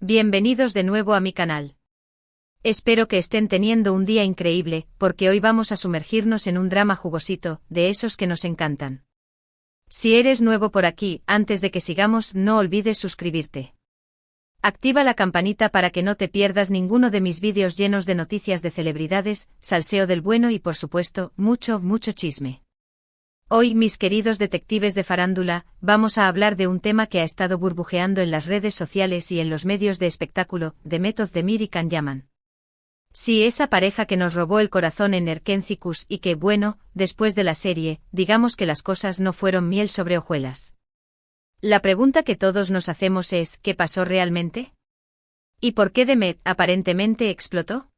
Bienvenidos de nuevo a mi canal. Espero que estén teniendo un día increíble, porque hoy vamos a sumergirnos en un drama jugosito, de esos que nos encantan. Si eres nuevo por aquí, antes de que sigamos, no olvides suscribirte. Activa la campanita para que no te pierdas ninguno de mis vídeos llenos de noticias de celebridades, salseo del bueno y por supuesto, mucho chisme. Hoy, mis queridos detectives de farándula, vamos a hablar de un tema que ha estado burbujeando en las redes sociales y en los medios de espectáculo, Demet Özdemir y Can Yaman. Sí, esa pareja que nos robó el corazón en Erkenzicus y que, bueno, después de la serie, digamos que las cosas no fueron miel sobre hojuelas. La pregunta que todos nos hacemos es, ¿qué pasó realmente? ¿Y por qué Demet, aparentemente, explotó?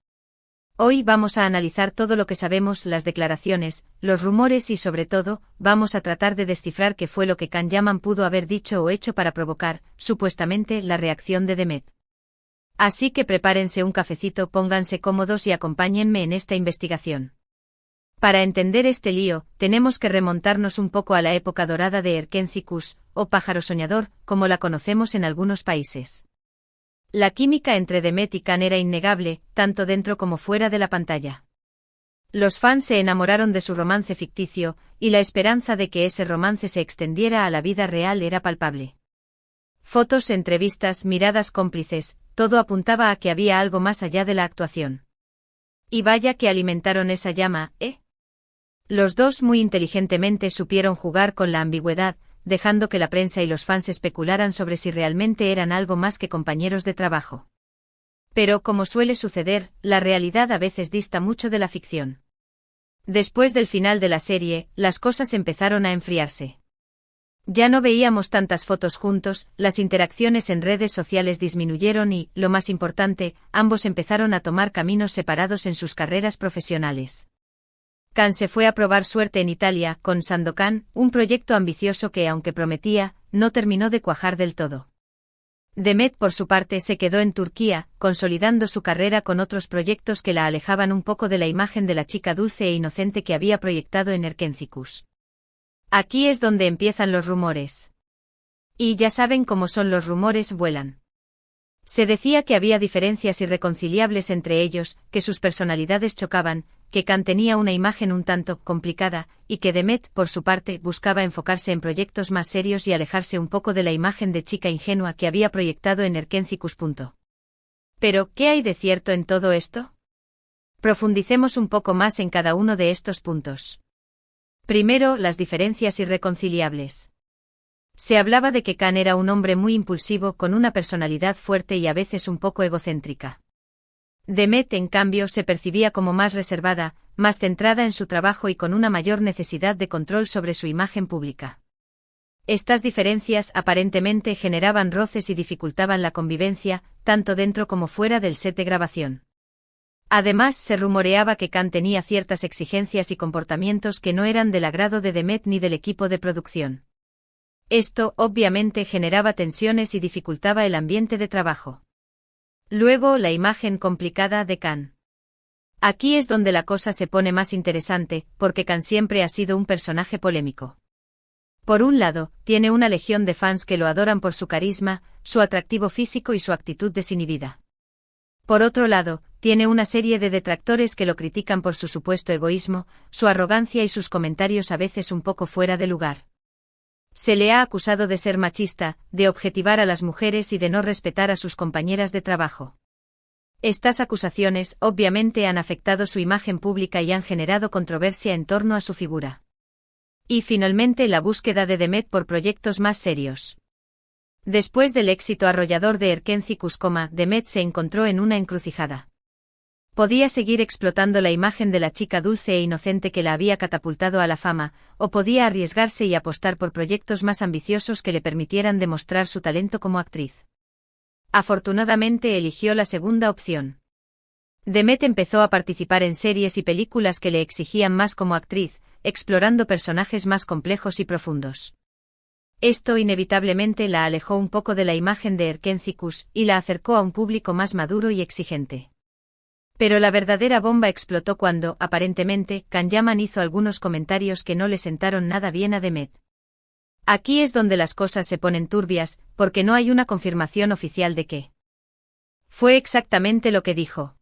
Hoy vamos a analizar todo lo que sabemos, las declaraciones, los rumores y sobre todo, vamos a tratar de descifrar qué fue lo que Can Yaman pudo haber dicho o hecho para provocar, supuestamente, la reacción de Demet. Así que prepárense un cafecito, pónganse cómodos y acompáñenme en esta investigación. Para entender este lío, tenemos que remontarnos un poco a la época dorada de Erkenzicus, o pájaro soñador, como la conocemos en algunos países. La química entre Demet y Can era innegable, tanto dentro como fuera de la pantalla. Los fans se enamoraron de su romance ficticio, y la esperanza de que ese romance se extendiera a la vida real era palpable. Fotos, entrevistas, miradas cómplices, todo apuntaba a que había algo más allá de la actuación. Y vaya que alimentaron esa llama, ¿eh? Los dos muy inteligentemente supieron jugar con la ambigüedad, dejando que la prensa y los fans especularan sobre si realmente eran algo más que compañeros de trabajo. Pero, como suele suceder, la realidad a veces dista mucho de la ficción. Después del final de la serie, las cosas empezaron a enfriarse. Ya no veíamos tantas fotos juntos, las interacciones en redes sociales disminuyeron y, lo más importante, ambos empezaron a tomar caminos separados en sus carreras profesionales. Can se fue a probar suerte en Italia, con Sandokan, un proyecto ambicioso que, aunque prometía, no terminó de cuajar del todo. Demet, por su parte, se quedó en Turquía, consolidando su carrera con otros proyectos que la alejaban un poco de la imagen de la chica dulce e inocente que había proyectado en Erkenzicus. Aquí es donde empiezan los rumores. Y ya saben cómo son los rumores, vuelan. Se decía que había diferencias irreconciliables entre ellos, que sus personalidades chocaban, que Can tenía una imagen un tanto complicada, y que Demet, por su parte, buscaba enfocarse en proyectos más serios y alejarse un poco de la imagen de chica ingenua que había proyectado en Erkenzicus. Pero, ¿qué hay de cierto en todo esto? Profundicemos un poco más en cada uno de estos puntos. Primero, las diferencias irreconciliables. Se hablaba de que Can era un hombre muy impulsivo con una personalidad fuerte y a veces un poco egocéntrica. Demet, en cambio, se percibía como más reservada, más centrada en su trabajo y con una mayor necesidad de control sobre su imagen pública. Estas diferencias aparentemente generaban roces y dificultaban la convivencia, tanto dentro como fuera del set de grabación. Además, se rumoreaba que Can tenía ciertas exigencias y comportamientos que no eran del agrado de Demet ni del equipo de producción. Esto, obviamente, generaba tensiones y dificultaba el ambiente de trabajo. Luego, la imagen complicada de Can. Aquí es donde la cosa se pone más interesante, porque Can siempre ha sido un personaje polémico. Por un lado, tiene una legión de fans que lo adoran por su carisma, su atractivo físico y su actitud desinhibida. Por otro lado, tiene una serie de detractores que lo critican por su supuesto egoísmo, su arrogancia y sus comentarios a veces un poco fuera de lugar. Se le ha acusado de ser machista, de objetivar a las mujeres y de no respetar a sus compañeras de trabajo. Estas acusaciones, obviamente, han afectado su imagen pública y han generado controversia en torno a su figura. Y finalmente, la búsqueda de Demet por proyectos más serios. Después del éxito arrollador de Erkenzicus, Demet se encontró en una encrucijada. Podía seguir explotando la imagen de la chica dulce e inocente que la había catapultado a la fama, o podía arriesgarse y apostar por proyectos más ambiciosos que le permitieran demostrar su talento como actriz. Afortunadamente eligió la segunda opción. Demet empezó a participar en series y películas que le exigían más como actriz, explorando personajes más complejos y profundos. Esto inevitablemente la alejó un poco de la imagen de Erkenzicus y la acercó a un público más maduro y exigente. Pero la verdadera bomba explotó cuando, aparentemente, Can Yaman hizo algunos comentarios que no le sentaron nada bien a Demet. Aquí es donde las cosas se ponen turbias, porque no hay una confirmación oficial de que Fue exactamente lo que dijo.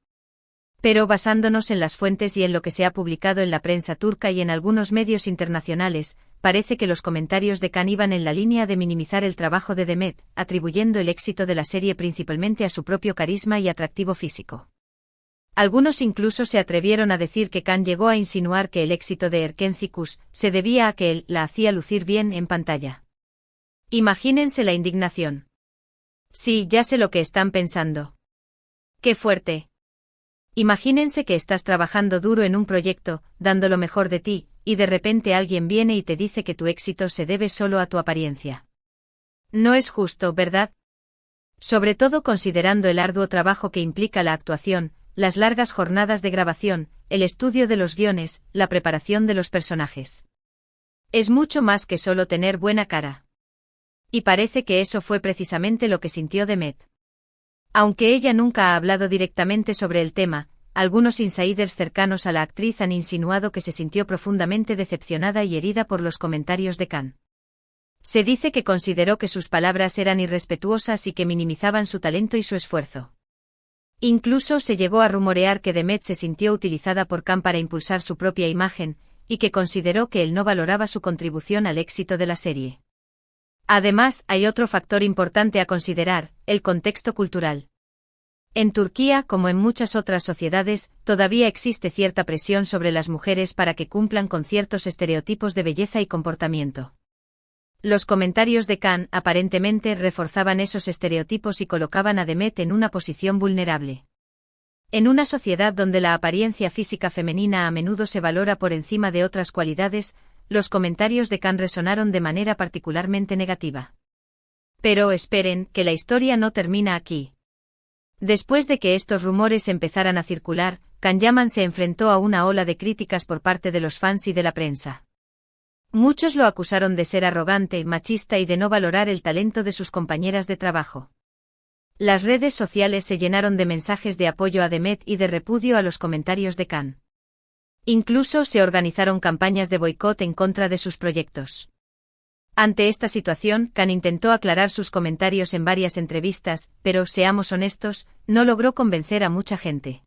Pero basándonos en las fuentes y en lo que se ha publicado en la prensa turca y en algunos medios internacionales, parece que los comentarios de Khan iban en la línea de minimizar el trabajo de Demet, atribuyendo el éxito de la serie principalmente a su propio carisma y atractivo físico. Algunos incluso se atrevieron a decir que Khan llegó a insinuar que el éxito de Erkenci se debía a que él la hacía lucir bien en pantalla. Imagínense la indignación. Sí, ya sé lo que están pensando. ¡Qué fuerte! Imagínense que estás trabajando duro en un proyecto, dando lo mejor de ti, y de repente alguien viene y te dice que tu éxito se debe solo a tu apariencia. No es justo, ¿verdad? Sobre todo considerando el arduo trabajo que implica la actuación, las largas jornadas de grabación, el estudio de los guiones, la preparación de los personajes. Es mucho más que solo tener buena cara. Y parece que eso fue precisamente lo que sintió Demet. Aunque ella nunca ha hablado directamente sobre el tema, algunos insiders cercanos a la actriz han insinuado que se sintió profundamente decepcionada y herida por los comentarios de Khan. Se dice que consideró que sus palabras eran irrespetuosas y que minimizaban su talento y su esfuerzo. Incluso se llegó a rumorear que Demet se sintió utilizada por Khan para impulsar su propia imagen, y que consideró que él no valoraba su contribución al éxito de la serie. Además, hay otro factor importante a considerar, el contexto cultural. En Turquía, como en muchas otras sociedades, todavía existe cierta presión sobre las mujeres para que cumplan con ciertos estereotipos de belleza y comportamiento. Los comentarios de Khan aparentemente reforzaban esos estereotipos y colocaban a Demet en una posición vulnerable. En una sociedad donde la apariencia física femenina a menudo se valora por encima de otras cualidades, los comentarios de Khan resonaron de manera particularmente negativa. Pero esperen, que la historia no termina aquí. Después de que estos rumores empezaran a circular, Khan Yaman se enfrentó a una ola de críticas por parte de los fans y de la prensa. Muchos lo acusaron de ser arrogante, machista y de no valorar el talento de sus compañeras de trabajo. Las redes sociales se llenaron de mensajes de apoyo a Demet y de repudio a los comentarios de Khan. Incluso se organizaron campañas de boicot en contra de sus proyectos. Ante esta situación, Khan intentó aclarar sus comentarios en varias entrevistas, pero, seamos honestos, no logró convencer a mucha gente.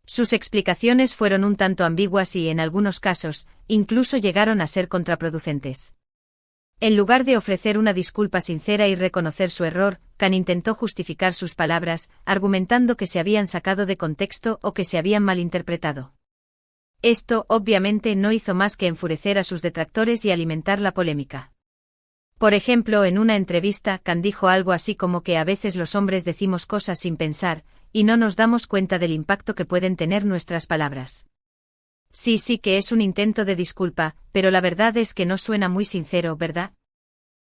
Sus explicaciones fueron un tanto ambiguas y, en algunos casos, incluso llegaron a ser contraproducentes. En lugar de ofrecer una disculpa sincera y reconocer su error, Khan intentó justificar sus palabras, argumentando que se habían sacado de contexto o que se habían malinterpretado. Esto, obviamente, no hizo más que enfurecer a sus detractores y alimentar la polémica. Por ejemplo, en una entrevista, Khan dijo algo así como que a veces los hombres decimos cosas sin pensar, y no nos damos cuenta del impacto que pueden tener nuestras palabras. Sí que es un intento de disculpa, pero la verdad es que no suena muy sincero, ¿verdad?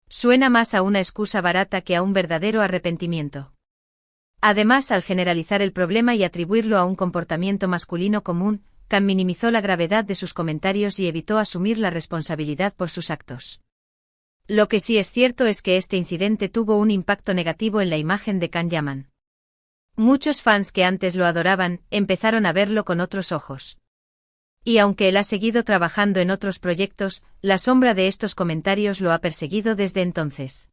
Suena más a una excusa barata que a un verdadero arrepentimiento. Además, al generalizar el problema y atribuirlo a un comportamiento masculino común, Khan minimizó la gravedad de sus comentarios y evitó asumir la responsabilidad por sus actos. Lo que sí es cierto es que este incidente tuvo un impacto negativo en la imagen de Khan Yaman. Muchos fans que antes lo adoraban, empezaron a verlo con otros ojos. Y aunque él ha seguido trabajando en otros proyectos, la sombra de estos comentarios lo ha perseguido desde entonces.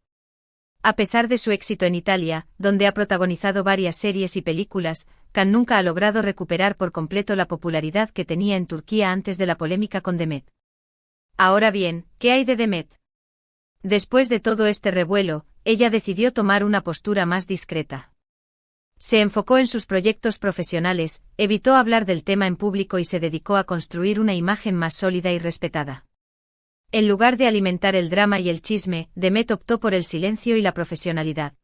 A pesar de su éxito en Italia, donde ha protagonizado varias series y películas, Khan nunca ha logrado recuperar por completo la popularidad que tenía en Turquía antes de la polémica con Demet. Ahora bien, ¿qué hay de Demet? Después de todo este revuelo, ella decidió tomar una postura más discreta. Se enfocó en sus proyectos profesionales, evitó hablar del tema en público y se dedicó a construir una imagen más sólida y respetada. En lugar de alimentar el drama y el chisme, Demet optó por el silencio y la profesionalidad.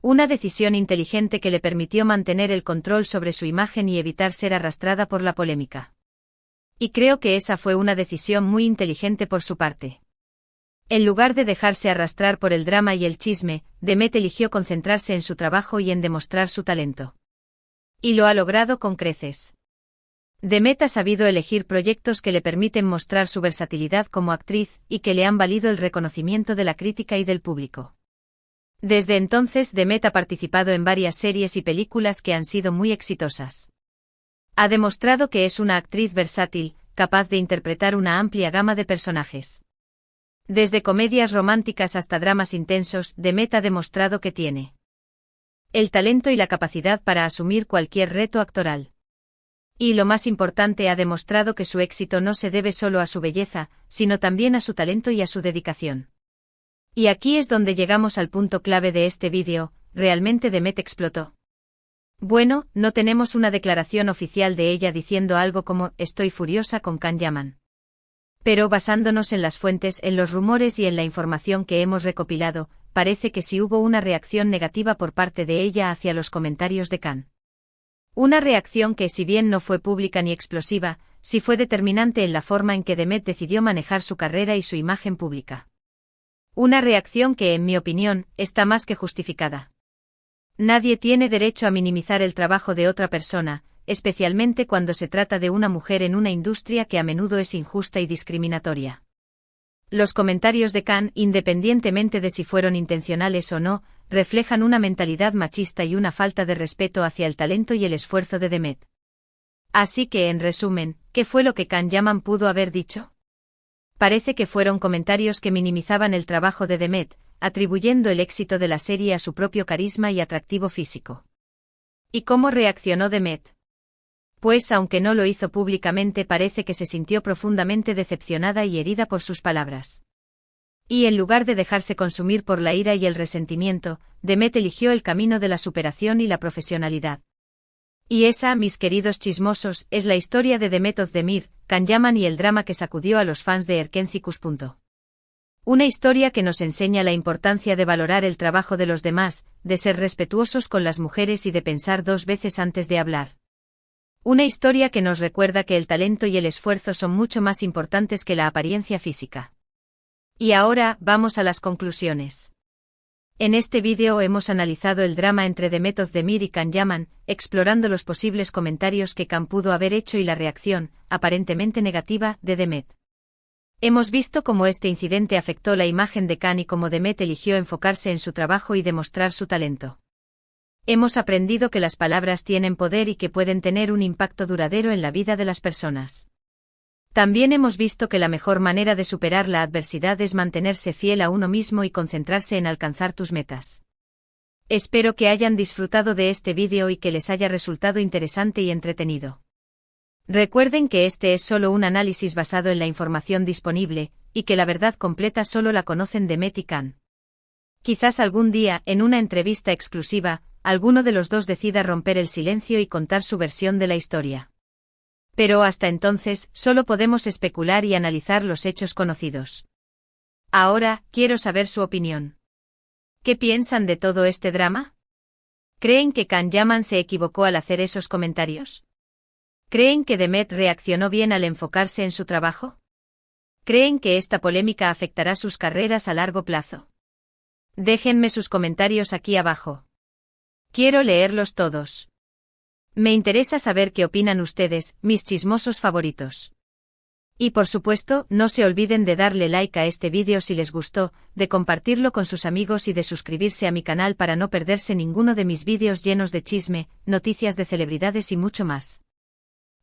Una decisión inteligente que le permitió mantener el control sobre su imagen y evitar ser arrastrada por la polémica. Y creo que esa fue una decisión muy inteligente por su parte. En lugar de dejarse arrastrar por el drama y el chisme, Demet eligió concentrarse en su trabajo y en demostrar su talento. Y lo ha logrado con creces. Demet ha sabido elegir proyectos que le permiten mostrar su versatilidad como actriz y que le han valido el reconocimiento de la crítica y del público. Desde entonces, Demet ha participado en varias series y películas que han sido muy exitosas. Ha demostrado que es una actriz versátil, capaz de interpretar una amplia gama de personajes. Desde comedias románticas hasta dramas intensos, Demet ha demostrado que tiene el talento y la capacidad para asumir cualquier reto actoral. Y lo más importante, ha demostrado que su éxito no se debe solo a su belleza, sino también a su talento y a su dedicación. Y aquí es donde llegamos al punto clave de este vídeo: ¿realmente Demet explotó? Bueno, no tenemos una declaración oficial de ella diciendo algo como «estoy furiosa con Can Yaman». Pero basándonos en las fuentes, en los rumores y en la información que hemos recopilado, parece que sí hubo una reacción negativa por parte de ella hacia los comentarios de Can. Una reacción que, si bien no fue pública ni explosiva, sí fue determinante en la forma en que Demet decidió manejar su carrera y su imagen pública. Una reacción que, en mi opinión, está más que justificada. Nadie tiene derecho a minimizar el trabajo de otra persona, especialmente cuando se trata de una mujer en una industria que a menudo es injusta y discriminatoria. Los comentarios de Can, independientemente de si fueron intencionales o no, reflejan una mentalidad machista y una falta de respeto hacia el talento y el esfuerzo de Demet. Así que, en resumen, ¿qué fue lo que Can Yaman pudo haber dicho? Parece que fueron comentarios que minimizaban el trabajo de Demet, atribuyendo el éxito de la serie a su propio carisma y atractivo físico. ¿Y cómo reaccionó Demet? Pues aunque no lo hizo públicamente, parece que se sintió profundamente decepcionada y herida por sus palabras. Y en lugar de dejarse consumir por la ira y el resentimiento, Demet eligió el camino de la superación y la profesionalidad. Y esa, mis queridos chismosos, es la historia de Demet Özdemir, Can Yaman y el drama que sacudió a los fans de Erkencikus. Una historia que nos enseña la importancia de valorar el trabajo de los demás, de ser respetuosos con las mujeres y de pensar dos veces antes de hablar. Una historia que nos recuerda que el talento y el esfuerzo son mucho más importantes que la apariencia física. Y ahora, vamos a las conclusiones. En este vídeo hemos analizado el drama entre Demet Özdemir y Can Yaman, explorando los posibles comentarios que Can pudo haber hecho y la reacción, aparentemente negativa, de Demet. Hemos visto cómo este incidente afectó la imagen de Can y cómo Demet eligió enfocarse en su trabajo y demostrar su talento. Hemos aprendido que las palabras tienen poder y que pueden tener un impacto duradero en la vida de las personas. También hemos visto que la mejor manera de superar la adversidad es mantenerse fiel a uno mismo y concentrarse en alcanzar tus metas. Espero que hayan disfrutado de este vídeo y que les haya resultado interesante y entretenido. Recuerden que este es solo un análisis basado en la información disponible, y que la verdad completa solo la conocen Demet y Can. Quizás algún día, en una entrevista exclusiva, alguno de los dos decida romper el silencio y contar su versión de la historia. Pero hasta entonces, solo podemos especular y analizar los hechos conocidos. Ahora, quiero saber su opinión. ¿Qué piensan de todo este drama? ¿Creen que Can Yaman se equivocó al hacer esos comentarios? ¿Creen que Demet reaccionó bien al enfocarse en su trabajo? ¿Creen que esta polémica afectará sus carreras a largo plazo? Déjenme sus comentarios aquí abajo. Quiero leerlos todos. Me interesa saber qué opinan ustedes, mis chismosos favoritos. Y por supuesto, no se olviden de darle like a este vídeo si les gustó, de compartirlo con sus amigos y de suscribirse a mi canal para no perderse ninguno de mis vídeos llenos de chisme, noticias de celebridades y mucho más.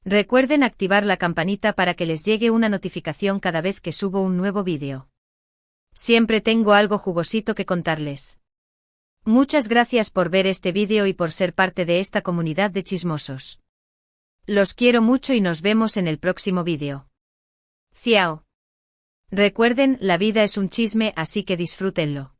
Recuerden activar la campanita para que les llegue una notificación cada vez que subo un nuevo vídeo. Siempre tengo algo jugosito que contarles. Muchas gracias por ver este vídeo y por ser parte de esta comunidad de chismosos. Los quiero mucho y nos vemos en el próximo vídeo. Ciao. Recuerden, la vida es un chisme, así que disfrútenlo.